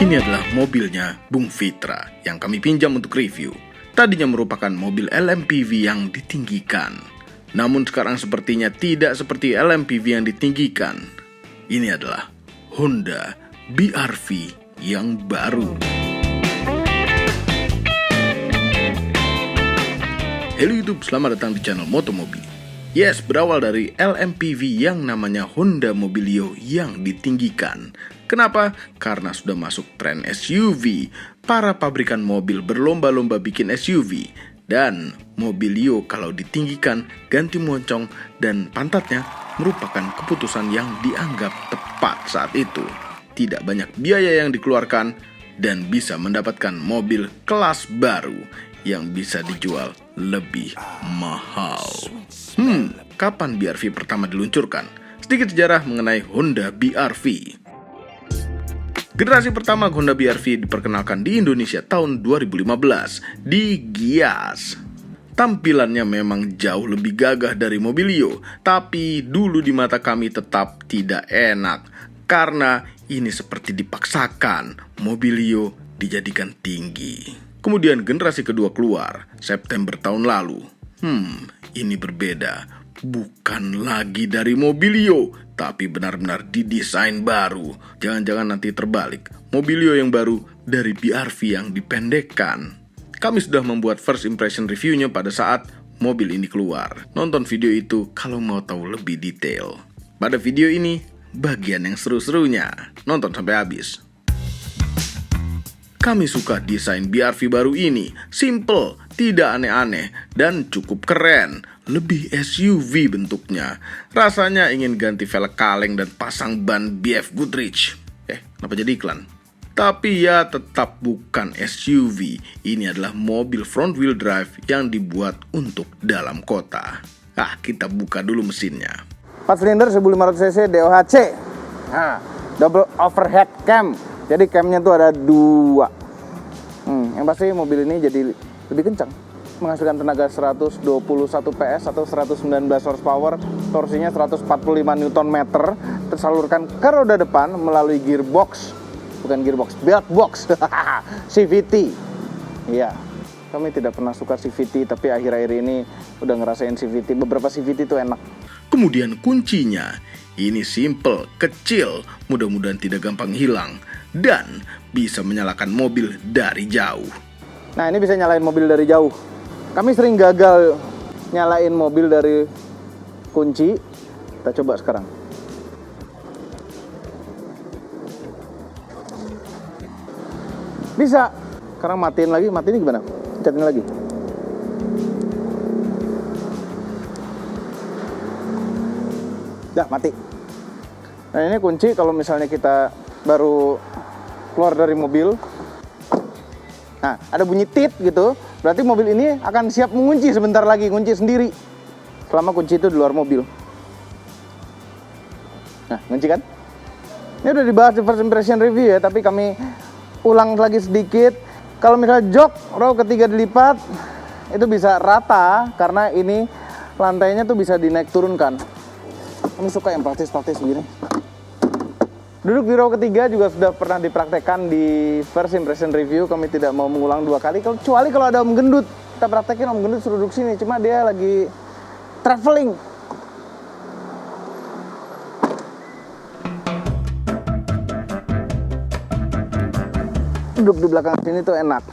Ini adalah mobilnya Bung Fitra yang kami pinjam untuk review. Tadinya merupakan mobil LMPV yang ditinggikan. Namun sekarang sepertinya tidak seperti LMPV yang ditinggikan. Ini adalah Honda BR-V yang baru. Halo YouTube, selamat datang di channel Motomobi. Yes, berawal dari LMPV yang namanya Honda Mobilio yang ditinggikan. Kenapa? Karena sudah masuk tren SUV. Para pabrikan mobil berlomba-lomba bikin SUV. Dan Mobilio kalau ditinggikan, ganti moncong, dan pantatnya merupakan keputusan yang dianggap tepat saat itu. Tidak banyak biaya yang dikeluarkan dan bisa mendapatkan mobil kelas baru yang bisa dijual lebih mahal. Kapan BR-V pertama diluncurkan? Sedikit sejarah mengenai Honda BR-V. Generasi pertama Honda BR-V diperkenalkan di Indonesia tahun 2015 di Gias. Tampilannya memang jauh lebih gagah dari Mobilio, tapi dulu di mata kami tetap tidak enak karena ini seperti dipaksakan Mobilio dijadikan tinggi. Kemudian generasi kedua keluar September tahun lalu. Ini berbeda. Bukan lagi dari Mobilio, tapi benar-benar didesain baru. Jangan-jangan nanti terbalik, Mobilio yang baru dari BR-V yang dipendekkan. Kami sudah membuat first impression reviewnya pada saat mobil ini keluar. Nonton video itu kalau mau tahu lebih detail. Pada video ini, bagian yang seru-serunya. Nonton sampai habis. Kami suka desain BR-V baru ini, simple, tidak aneh-aneh, dan cukup keren. Lebih SUV bentuknya. Rasanya ingin ganti velg kaleng dan pasang ban BF Goodrich. Kenapa jadi iklan? Tapi ya tetap bukan SUV. Ini adalah mobil front wheel drive yang dibuat untuk dalam kota. Kita buka dulu mesinnya. 4 silinder 1500 cc DOHC. Double overhead cam. Jadi camnya tuh ada 2. Yang pasti mobil ini jadi lebih kencang, menghasilkan tenaga 121 PS atau 119 horsepower, torsinya 145 Nm, tersalurkan ke roda depan melalui gearbox, bukan gearbox, belt box, CVT. Iya, kami tidak pernah suka CVT, tapi akhir-akhir ini udah ngerasain CVT. Beberapa CVT itu enak. Kemudian kuncinya, ini simple, kecil, mudah-mudahan tidak gampang hilang, dan bisa menyalakan mobil dari jauh. Nah, ini bisa nyalain mobil dari jauh. Kami sering gagal nyalain mobil dari kunci. Kita coba sekarang. Bisa. Sekarang matiin lagi. Matiin gimana? Pencetnya lagi. Dah, mati. Nah, ini kunci kalau misalnya kita baru keluar dari mobil. Nah, ada bunyi tit gitu. Berarti mobil ini akan siap mengunci sebentar lagi, kunci sendiri. Selama kunci itu di luar mobil. Nah, kunci kan? Ini udah dibahas di first impression review ya, tapi kami ulang lagi sedikit. Kalau misalnya jok row ketiga dilipat, itu bisa rata karena ini lantainya tuh bisa dinaik turunkan. Kami suka yang praktis-praktis begini. Duduk di row ketiga juga sudah pernah dipraktekkan di first impression review. Kami tidak mau mengulang 2 kali. Kecuali kalau ada Om Gendut, kita praktekin Om Gendut suruh duduk sini. Cuma dia lagi traveling. Duduk di belakang sini tuh enak.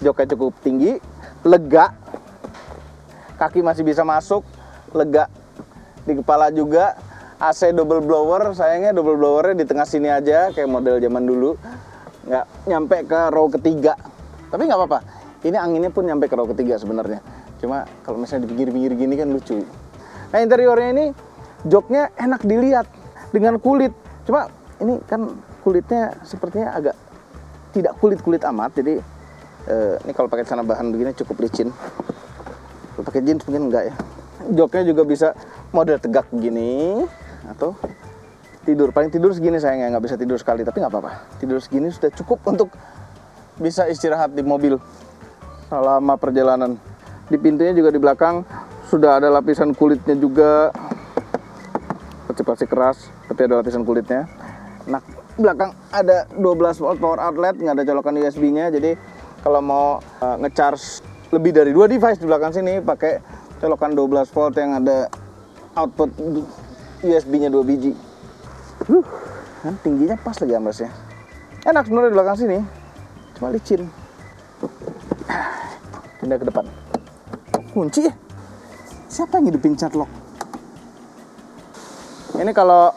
Joknya cukup tinggi, lega. Kaki masih bisa masuk, lega. Di kepala juga. AC double blower, sayangnya double blowernya di tengah sini aja, kayak model zaman dulu. Nggak nyampe ke row ketiga. Tapi nggak apa-apa, ini anginnya pun nyampe ke row ketiga sebenarnya. Cuma kalau misalnya di pinggir-pinggir gini kan lucu. Nah, interiornya ini, joknya enak dilihat dengan kulit. Cuma ini kan kulitnya sepertinya agak tidak kulit-kulit amat. Jadi ini kalau pakai celana bahan begini cukup licin. Kalau pakai jeans mungkin enggak ya. Joknya juga bisa model tegak begini. Atau paling tidur segini, sayangnya nggak bisa tidur sekali, tapi nggak apa-apa, tidur segini sudah cukup untuk bisa istirahat di mobil selama perjalanan. Di pintunya juga di belakang sudah ada lapisan kulitnya juga, plastik keras tapi ada lapisan kulitnya. Enak belakang ada 12 volt power outlet, nggak ada colokan USB-nya. Jadi kalau mau ngecharge lebih dari 2 device di belakang sini pakai colokan 12 volt yang ada output USB-nya 2 biji. Kan tingginya pas lagi ambrasnya. Enak sebenarnya di belakang sini, cuma licin. Pindah ke depan. Kunci ya? Siapa yang hidupin cat lock? Ini kalau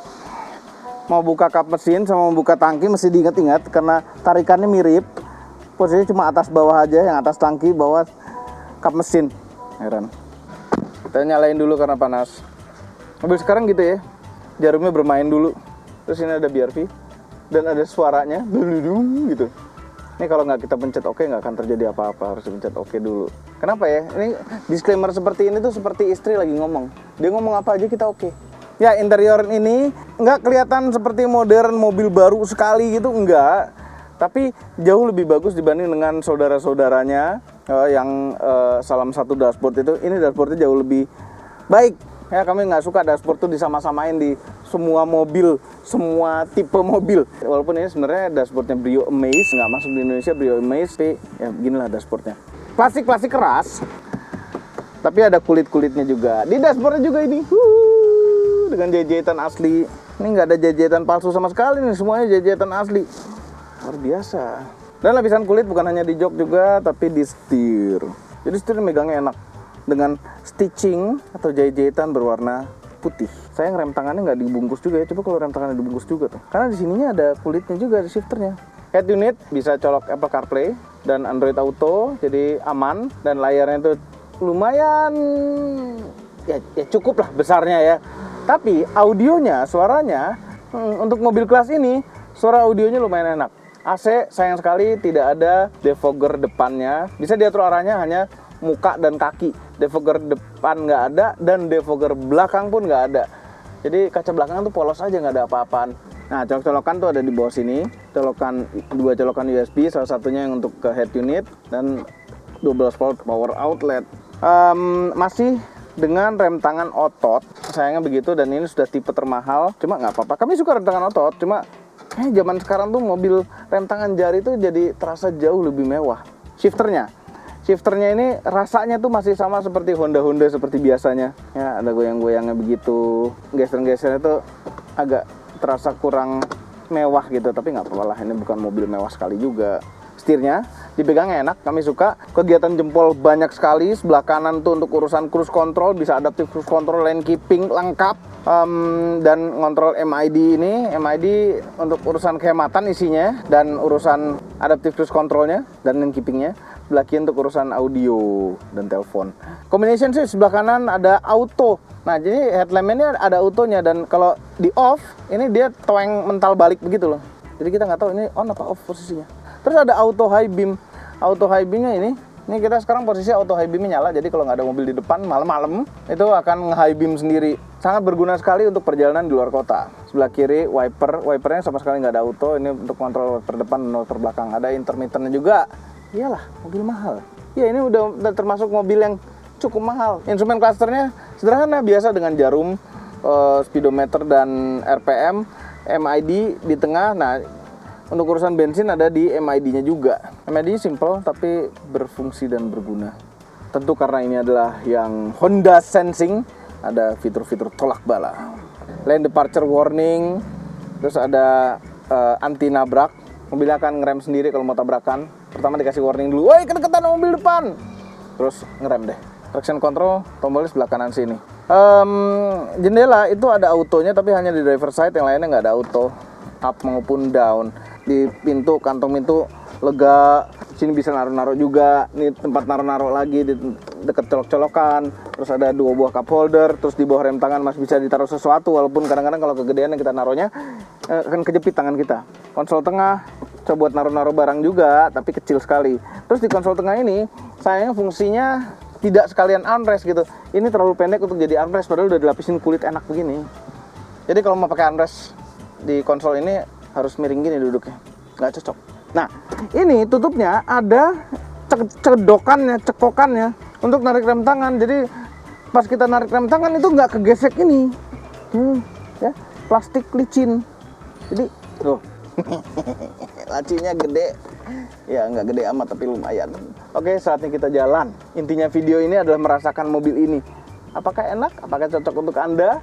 mau buka kap mesin sama membuka tangki mesti diingat-ingat karena tarikannya mirip. Posisinya cuma atas bawah aja, yang atas tangki, bawah kap mesin. Heran. Kita nyalain dulu karena panas. Mobil sekarang gitu ya, jarumnya bermain dulu. Terus ini ada BRV dan ada suaranya, dulu gitu. Ini kalau nggak kita pencet OK nggak akan terjadi apa-apa, harus pencet OK dulu. Kenapa ya? Ini disclaimer seperti ini tuh seperti istri lagi ngomong. Dia ngomong apa aja kita OK. Ya, interior ini nggak kelihatan seperti modern mobil baru sekali gitu, enggak. Tapi jauh lebih bagus dibanding dengan saudara-saudaranya yang salam satu dashboard itu. Ini dashboardnya jauh lebih baik. Ya, kami nggak suka dashboard tuh disama-samain di semua mobil, semua tipe mobil. Walaupun ini sebenarnya dashboardnya Brio Amaze, nggak masuk di Indonesia Brio Amaze, tapi ya beginilah dashboardnya. Plastik keras, tapi ada kulit-kulitnya juga. Di dashboardnya juga ini, dengan jahitan asli. Ini nggak ada jahitan palsu sama sekali nih, semuanya jahitan asli. Luar biasa. Dan lapisan kulit bukan hanya di jok juga, tapi di setir. Jadi setir megangnya enak. Dengan stitching atau jahit-jahitan berwarna putih. Sayang rem tangannya nggak dibungkus juga ya. Coba kalau rem tangannya dibungkus juga tuh. Karena di sininya ada kulitnya juga, ada shifternya. Head unit bisa colok Apple CarPlay dan Android Auto, jadi aman. Dan layarnya itu lumayan, ya cukup lah besarnya ya. Tapi audionya, suaranya untuk mobil kelas ini, suara audionya lumayan enak. AC sayang sekali tidak ada defogger depannya. Bisa diatur arahnya hanya muka dan kaki. Defogger depan nggak ada dan defogger belakang pun nggak ada. Jadi kaca belakang tuh polos aja, nggak ada apa-apaan. Nah, colok-colokan tuh ada di bawah sini. Dua colokan USB, salah satunya yang untuk ke head unit dan 12 volt power outlet. Masih dengan rem tangan otot, sayangnya begitu, dan ini sudah tipe termahal. Cuma nggak apa-apa. Kami suka rem tangan otot, cuma zaman sekarang tuh mobil rem tangan jari tuh jadi terasa jauh lebih mewah. Shifternya ini rasanya tuh masih sama seperti Honda seperti biasanya. Ya, ada goyang-goyangnya begitu. Geser-gesernya tuh agak terasa kurang mewah gitu, tapi nggak apa-apa lah, ini bukan mobil mewah sekali juga. Setirnya dipegangnya enak, kami suka. Kegiatan jempol banyak sekali. Sebelah kanan tuh untuk urusan cruise control, bisa adaptive cruise control, lane keeping lengkap. Dan ngontrol MID ini, MID untuk urusan kehematan isinya dan urusan adaptive cruise controlnya dan lane keepingnya. Sebelah kiri untuk urusan audio dan telepon. Combination sih sebelah kanan ada auto. Nah, jadi headlamp ini ada autonya, dan kalau di off ini dia toeng mental balik begitu loh. Jadi kita nggak tahu ini on apa off posisinya. Terus ada auto high beam. Auto high beamnya ini kita sekarang posisi auto high beamnya nyala. Jadi kalau nggak ada mobil di depan malam-malam itu akan nge-high beam sendiri. Sangat berguna sekali untuk perjalanan di luar kota. Sebelah kiri wipernya sama sekali nggak ada auto. Ini untuk kontrol wiper depan dan wiper belakang. Ada intermittennya juga. Iyalah, mobil mahal. Ya, ini udah termasuk mobil yang cukup mahal. Instrumen clusternya sederhana, biasa dengan jarum, speedometer dan RPM, MID di tengah. Nah, untuk urusan bensin ada di MID-nya juga. MID simple tapi berfungsi dan berguna. Tentu karena ini adalah yang Honda Sensing, ada fitur-fitur tolak bala. Lane departure warning, terus ada anti nabrak. Mobilnya akan ngerem sendiri kalau mau tabrakan. Pertama dikasih warning dulu, woi kedekatan mobil depan. Terus ngerem deh. Traction control, tombolnya sebelah kanan sini. Jendela itu ada autonya tapi hanya di driver side, yang lainnya nggak ada auto. Up maupun down. Di pintu, kantong pintu lega. Sini bisa naruh-naruh juga. Ini tempat naruh-naruh lagi di dekat colok-colokan. Terus ada 2 buah cup holder. Terus di bawah rem tangan masih bisa ditaruh sesuatu. Walaupun kadang-kadang kalau kegedean yang kita naruhnya akan kejepit tangan kita. Konsol tengah coba buat naruh-naruh barang juga, tapi kecil sekali. Terus di konsol tengah ini sayangnya fungsinya tidak sekalian armrest gitu. Ini terlalu pendek untuk jadi armrest, padahal udah dilapisin kulit enak begini. Jadi kalau mau pakai armrest di konsol ini harus miring gini duduknya, nggak cocok. Nah, ini tutupnya ada cekokannya untuk narik rem tangan. Jadi pas kita narik rem tangan itu nggak kegesek ini, ya, plastik licin. Jadi tuh Lacinya gede. Ya nggak gede amat tapi lumayan. Oke, saatnya kita jalan. Intinya video ini adalah merasakan mobil ini. Apakah enak? Apakah cocok untuk Anda?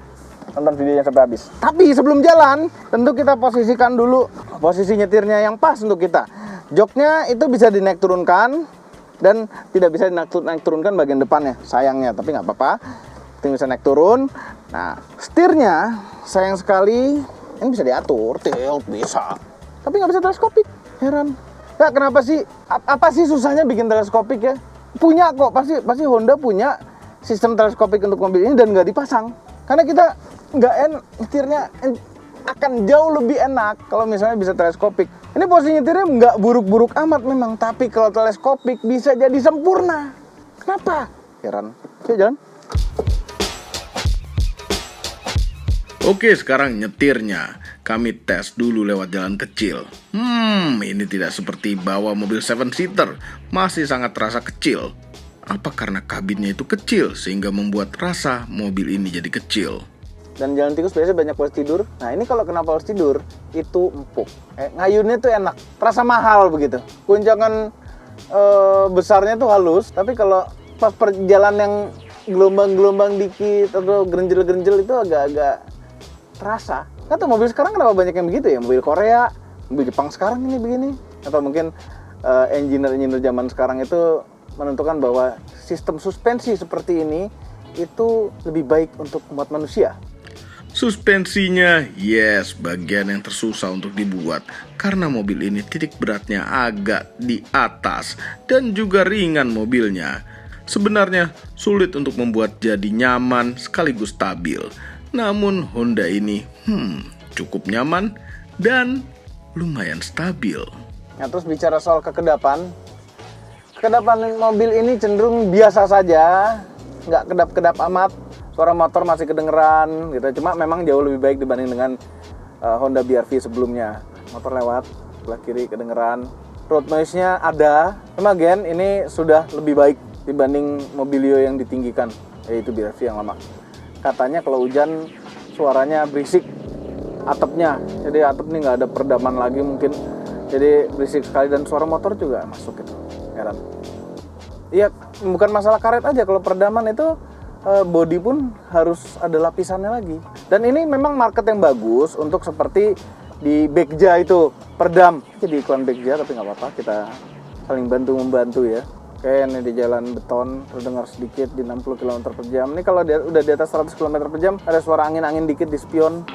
Tonton videonya sampai habis. Tapi sebelum jalan, tentu kita posisikan dulu posisi nyetirnya yang pas untuk kita. Joknya itu bisa dinaik turunkan dan tidak bisa dinaik turunkan bagian depannya, sayangnya. Tapi nggak apa-apa, itu bisa naik turun. Nah, setirnya sayang sekali ini bisa diatur, tilt bisa, tapi nggak bisa teleskopik. Heran. Nggak, kenapa sih? Apa sih susahnya bikin teleskopik ya? Punya kok, pasti Honda punya sistem teleskopik untuk mobil ini dan nggak dipasang. Karena kita nggak nyetirnya akan jauh lebih enak kalau misalnya bisa teleskopik. Ini posisi nyetirnya nggak buruk-buruk amat memang, tapi kalau teleskopik bisa jadi sempurna. Kenapa? Heran. Yuk jalan. Oke, sekarang nyetirnya. Kami tes dulu lewat jalan kecil. Ini tidak seperti bawa mobil 7-seater. Masih sangat terasa kecil. Apa karena kabinnya itu kecil sehingga membuat rasa mobil ini jadi kecil? Dan jalan tikus biasanya banyak polos tidur. Nah ini kalau kena polos tidur itu empuk. Ngayunnya tuh enak, terasa mahal begitu. Guncangan besarnya tuh halus, tapi kalau pas perjalanan yang gelombang-gelombang dikit atau gerenjel-gerenjel itu agak-agak terasa. Nggak tuh mobil sekarang kenapa banyak yang begitu ya? Mobil Korea, mobil Jepang sekarang ini begini. Atau mungkin engineer zaman sekarang itu menentukan bahwa sistem suspensi seperti ini itu lebih baik untuk umat manusia. Suspensinya, yes, bagian yang tersusah untuk dibuat karena mobil ini titik beratnya agak di atas dan juga ringan mobilnya. Sebenarnya sulit untuk membuat jadi nyaman sekaligus stabil. Namun Honda ini cukup nyaman dan lumayan stabil. Nah terus bicara soal kekedapan mobil ini cenderung biasa saja, nggak kedap-kedap amat. Suara motor masih kedengeran gitu, cuma memang jauh lebih baik dibanding dengan Honda BR-V sebelumnya. Motor lewat sebelah kiri kedengeran, road noise-nya ada, cuma again ini sudah lebih baik dibanding Mobilio yang ditinggikan, yaitu BR-V yang lama. Katanya kalau hujan suaranya berisik, atapnya, jadi atap ini nggak ada peredaman lagi mungkin, jadi berisik sekali dan suara motor juga masuk gitu, heran. Iya, bukan masalah karet aja, kalau peredaman itu body pun harus ada lapisannya lagi. Dan ini memang market yang bagus untuk seperti di Begja itu, peredam. Jadi iklan Begja tapi nggak apa-apa, kita saling bantu-membantu ya. Oke, ini di jalan beton, terdengar sedikit di 60 km per jam. Ini kalau udah di atas 100 km per jam, ada suara angin-angin dikit di spion.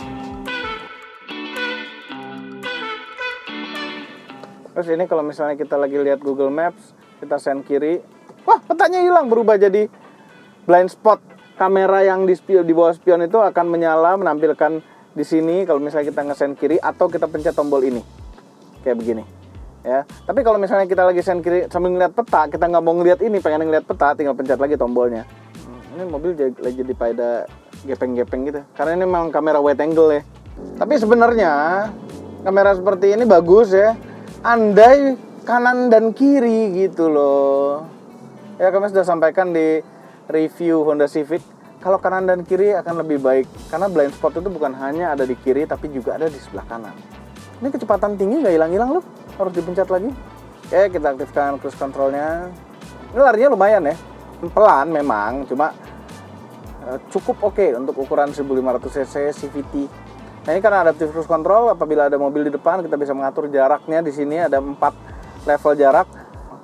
Terus ini kalau misalnya kita lagi lihat Google Maps, kita send kiri, wah petanya hilang, berubah jadi blind spot. Kamera yang di bawah spion itu akan menyala, menampilkan di sini kalau misalnya kita nge-send kiri atau kita pencet tombol ini. Kayak begini. Ya. Tapi kalau misalnya kita lagi send kiri sambil ngeliat peta, kita nggak mau ngeliat ini, pengen ngeliat peta, tinggal pencet lagi tombolnya. Ini mobil lagi jadi pada gepeng-gepeng gitu. Karena ini memang kamera wide angle ya. Tapi sebenarnya kamera seperti ini bagus ya. Andai kanan dan kiri gitu loh. Ya kami sudah sampaikan di review Honda Civic, kalau kanan dan kiri akan lebih baik karena blind spot itu bukan hanya ada di kiri tapi juga ada di sebelah kanan. Ini kecepatan tinggi nggak hilang-hilang loh, harus dipencet lagi. Oke, kita aktifkan cruise controlnya. Ini larinya lumayan ya, pelan memang, cuma cukup oke untuk ukuran 1500cc CVT. Nah ini karena adaptive cruise control, apabila ada mobil di depan kita bisa mengatur jaraknya. Di sini ada 4 level jarak.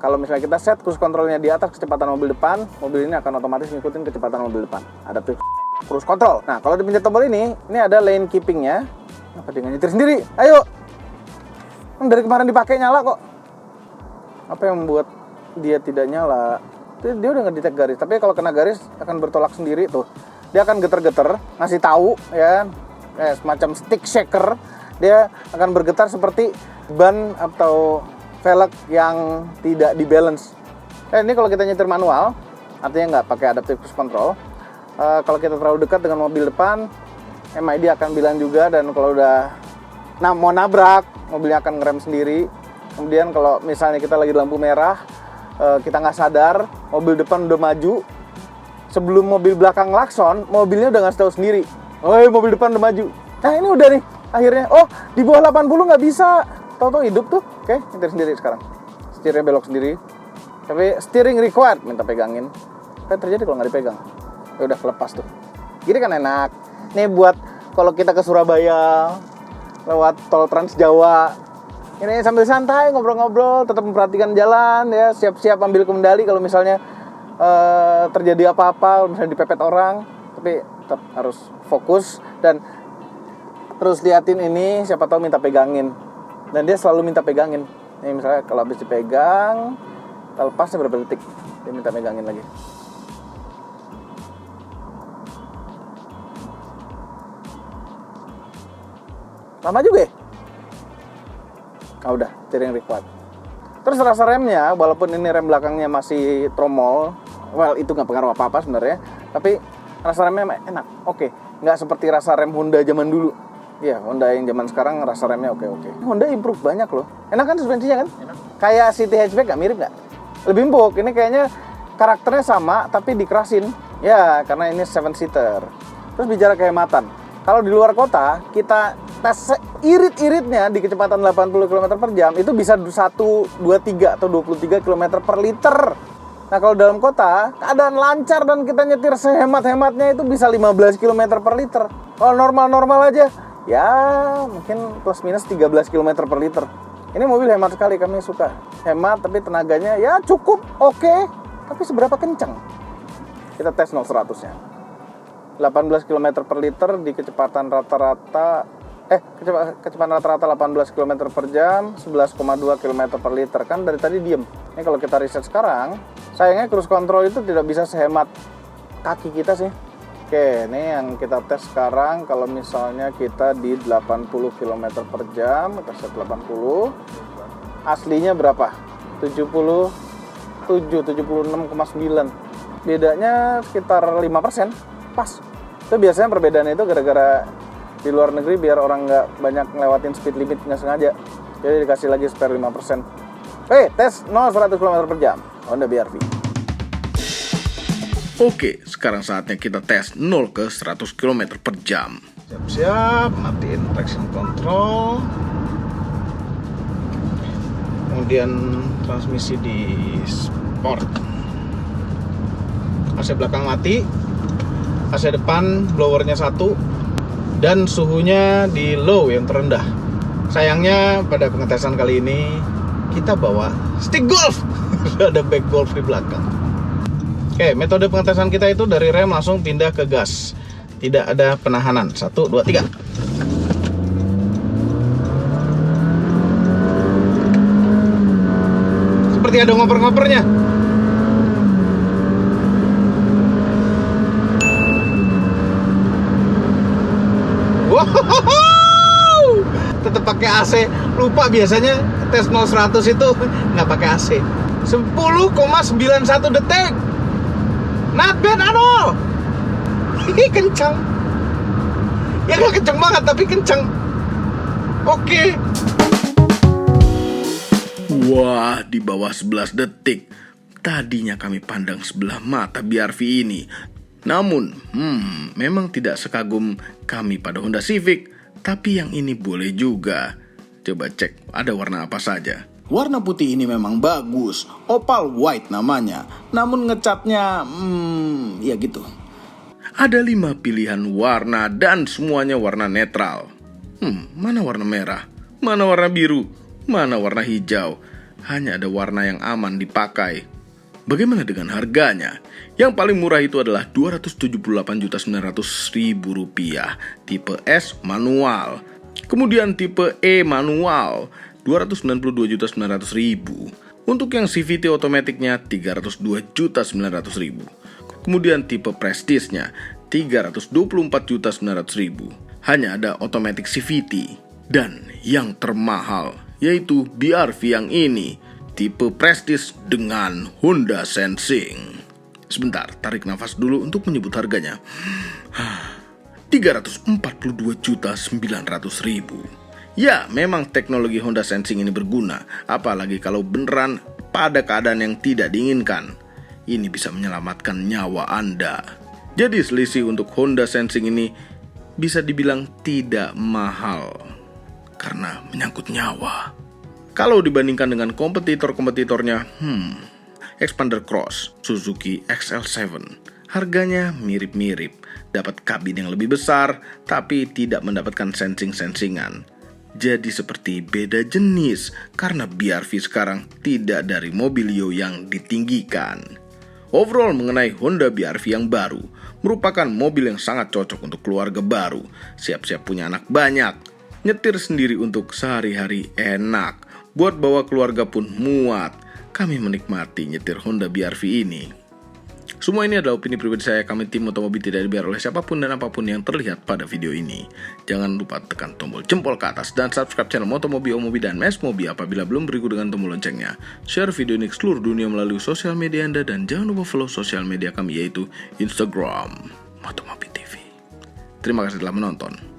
Kalau misalnya kita set cruise controlnya di atas kecepatan mobil depan, mobil ini akan otomatis ngikutin kecepatan mobil depan. Adaptive cruise control. Nah, kalau dipencet tombol ini ada lane keeping-nya. Apa dia nyetir sendiri? Ayo. Dari kemarin dipakai nyala kok. Apa yang membuat dia tidak nyala? Dia udah ngedetek garis, tapi kalau kena garis akan bertolak sendiri tuh. Dia akan geter-geter, ngasih tahu ya, semacam stick shaker. Dia akan bergetar seperti ban atau velg yang tidak di-balance. Ini kalau kita nyetir manual, artinya nggak pakai adaptive cruise control. Kalau kita terlalu dekat dengan mobil depan, MID akan bilang juga, dan kalau udah mau nabrak, mobilnya akan ngerem sendiri. Kemudian kalau misalnya kita lagi di lampu merah, kita nggak sadar, mobil depan udah maju. Sebelum mobil belakang klakson, mobilnya udah ngasih tahu sendiri, "Oi, mobil depan udah maju." Nah ini udah nih, Akhirnya, oh di bawah 80 nggak bisa. Tahu-tahu hidup tuh. Oke, nyetir sendiri sekarang. Setirnya belok sendiri. Tapi steering required, minta pegangin. Apa yang terjadi kalau nggak dipegang? Ya udah kelepas tuh. Gini kan enak. Nih buat kalau kita ke Surabaya lewat tol Trans Jawa. Ini sambil santai ngobrol-ngobrol, tetap memperhatikan jalan ya, siap-siap ambil kendali kalau misalnya terjadi apa-apa, misalnya dipepet orang, tapi tetap harus fokus dan terus liatin ini, siapa tahu minta pegangin. Dan dia selalu minta pegangin. Ini misalnya kalau habis dipegang, lepasnya berapa detik, dia minta pegangin lagi. Lama juga ya? Udah, steering required. Terus rasa remnya, walaupun ini rem belakangnya masih tromol, well itu nggak pengaruh apa-apa sebenarnya, tapi rasa remnya enak, oke. Nggak seperti rasa rem Honda zaman dulu. Iya, Honda yang zaman sekarang rasa remnya oke. Honda improve banyak loh. Enak kan suspensinya kan? Enak. Kayak City Hatchback nggak mirip nggak? Lebih empuk, ini kayaknya karakternya sama tapi dikerasin. Ya, karena ini 7-seater. Terus bicara kehematan. Kalau di luar kota, kita tes irit-iritnya di kecepatan 80 km per jam, itu bisa 1,23 atau 23 km per liter. Nah kalau dalam kota, keadaan lancar dan kita nyetir sehemat-hematnya itu bisa 15 km per liter. Kalau normal-normal aja, ya mungkin plus minus 13 km per liter. Ini mobil hemat sekali, kami suka. Hemat tapi tenaganya ya cukup oke. Tapi seberapa kencang? Kita tes 0-100 nya. 18 km per liter di kecepatan rata-rata kecepatan rata-rata 18 km per jam, 11,2 km per liter. Kan dari tadi diem. Ini kalau kita riset sekarang, sayangnya cruise control itu tidak bisa sehemat kaki kita sih. Oke, ini yang kita tes sekarang. Kalau misalnya kita di 80 km per jam, kita set 80. Aslinya berapa? 76,9. Bedanya sekitar 5%. Pas. Itu biasanya perbedaannya itu gara-gara di luar negeri biar orang nggak banyak ngelewatin speed limit nggak sengaja. Jadi dikasih lagi spare 5%. Tes 0-100 km per jam Honda BR-V. Oke, sekarang saatnya kita tes 0 ke 100 km per jam. Siap-siap, matiin traction control. Kemudian transmisi di sport. AC belakang mati. AC depan blowernya 1 dan suhunya di low yang terendah. Sayangnya pada pengetesan kali ini kita bawa stick golf. Ada back golf di belakang. Oke, metode pengetesan kita itu dari rem langsung pindah ke gas. Tidak ada penahanan. 1, 2, 3. Seperti ada ngoper-ngopernya. Wow, tetap pakai AC. Lupa biasanya tes 0-100 itu nggak pakai AC. 10,91 detik. Not bad at all. Ini kencang. Ya nggak kencang banget tapi kencang. Oke. Wah, di bawah 11 detik. Tadinya kami pandang sebelah mata BR-V ini. Namun, memang tidak sekagum kami pada Honda Civic, tapi yang ini boleh juga. Coba cek, ada warna apa saja. Warna putih ini memang bagus, Opal White namanya. Namun ngecatnya, ya gitu. Ada 5 pilihan warna dan semuanya warna netral. Mana warna merah? Mana warna biru? Mana warna hijau? Hanya ada warna yang aman dipakai. Bagaimana dengan harganya? Yang paling murah itu adalah Rp278.900.000 tipe S manual. Kemudian tipe E manual Rp292.900.000. Untuk yang CVT otomatiknya Rp302.900.000. Kemudian tipe Prestige-nya Rp324.900.000. Hanya ada automatic CVT. Dan yang termahal yaitu BR-V yang ini, tipe Prestige dengan Honda Sensing. Sebentar, tarik nafas dulu untuk menyebut harganya. Rp342.900.000. Ya, memang teknologi Honda Sensing ini berguna, apalagi kalau beneran pada keadaan yang tidak diinginkan. Ini bisa menyelamatkan nyawa Anda. Jadi selisih untuk Honda Sensing ini bisa dibilang tidak mahal karena menyangkut nyawa. Kalau dibandingkan dengan kompetitor-kompetitornya, Xpander Cross, Suzuki XL7, harganya mirip-mirip, dapat kabin yang lebih besar, tapi tidak mendapatkan sensing-sensingan. Jadi seperti beda jenis, karena BR-V sekarang tidak dari Mobilio yang ditinggikan. Overall mengenai Honda BR-V yang baru, merupakan mobil yang sangat cocok untuk keluarga baru, siap-siap punya anak banyak, nyetir sendiri untuk sehari-hari enak, buat bawa keluarga pun muat. Kami menikmati nyetir Honda BR-V ini. Semua ini adalah opini pribadi saya, kami tim Motomobi tidak dibayar oleh siapapun dan apapun yang terlihat pada video ini. Jangan lupa tekan tombol jempol ke atas dan subscribe channel Motomobi, Omobi, dan Mesmobi apabila belum berikut dengan tombol loncengnya. Share video ini ke seluruh dunia melalui sosial media Anda dan jangan lupa follow sosial media kami yaitu Instagram Motomobi TV. Terima kasih telah menonton.